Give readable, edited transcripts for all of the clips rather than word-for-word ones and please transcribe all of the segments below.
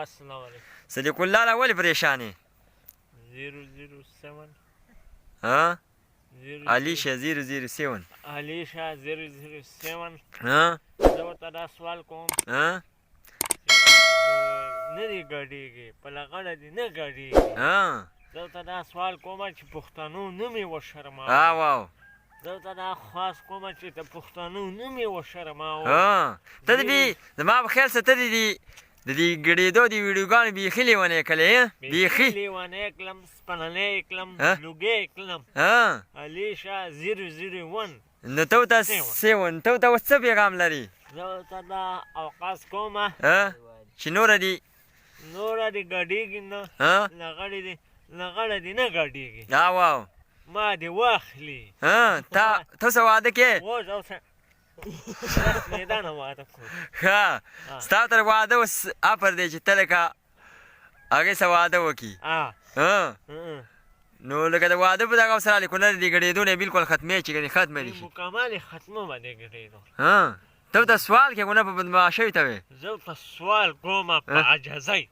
السلام علیکم. صدیق الله لا ولې پریشان یې 007 ها 0 علیشه 007 علیشه 007 ها زه ورته دا سوال کوم ها نه دی ګډېږي په لغړه دې نه ګډېږي ها زه ورته دا سوال کوم چې پښتنو نوم یې وشرماوه ها واو زه ورته دا خواست کوم چې د پښتنو نوم یې وشرماوه ها ته دې زما په خیال څه ته د دې ګډېدو د ویډیوګانو بیخي لیونی کړې بیخي لیونی کړم سپننی کړم لوګی کړم علیشه 001 نو ته ورته 7 ته ورته اوس څه پیغام لري زه ورته دا اوقاس کومه چې نوره دي نوره دې ګډېږي نه لغړه دې نه ګډېږي ها واو ما دې واخلي ته څه واده کې اوس اوسه میدانه واده کوم ښه ستا تر واده اوس افر دی چې ته لکه هغې سره واده وکړي نو لکه د واده په دغه سره لیکونه د ګډېدو نه بلکل ختمې چې ګنې ختمه دي شي مکمل ختمه باندې ګډېدو ته ورته سوال کې ګونه په بدماشۍ ته وې زه ورته سوال کومه په عجزۍ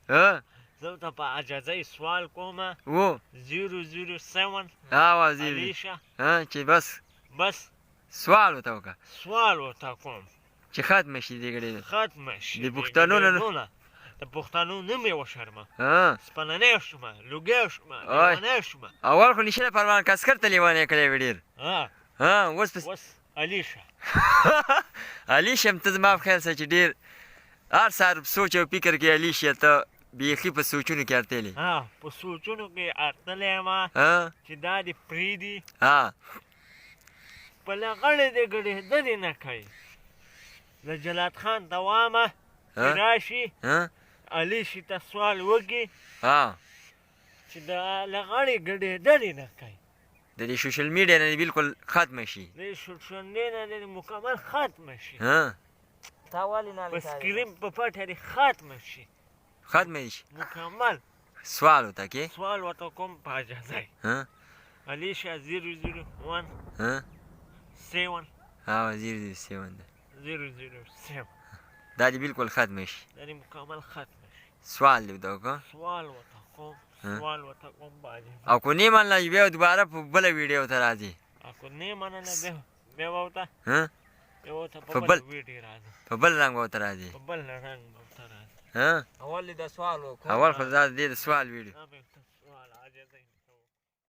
زه ورته په عجزۍ سوال کومه 007 علیشه چې بس سوال ورته وکړه سوال ورته کوم چې ختمه شي دې ګډېدو ختمه شي د پښتنو نه د پښتنو نوم یې وشرمه سپننی شومه لوګی شومه لیونی شومه اول خو نشه پروان کسکر ته لیونی کړی وې ډېر اوس علیشه علیشه هم ته زما په خیال سره چې ډېر هر سهار سوچ او فکر کې علیشه ته بیخي په سوچونو کې اړتلې په سوچونو کې اړتلی یم چې دا دې پرېږدي په لغړې دې ګډېدلې نه کوي د جلات خان دوامه چې راشي علیشې ته سوال وکړي چې د لغړې ګډېدلې نه کوي د دې سوشل میډیا نه بلکل ختمه شي د سوشل میډیا نه مکمل ختمه شي په سکرین په پټه دې ختمه شي ختمه شي مکمل سوال ورته کې سوال ورته کوم په عجزۍ علیشه 001 7 007 دا دې بلکل ختمه شي دا دې مکمل ختمه شي سوال دې ورته وکړه سوال ورته کوم په عجزۍ او که نه یې منله بیا دوباره په بله ویډیو ته راځي او که نه یې منله بیا به ورته په بل رنګ به ورته راځي په بل رنګ به ورته راځي اول خو دا د دې د سوال ویډیو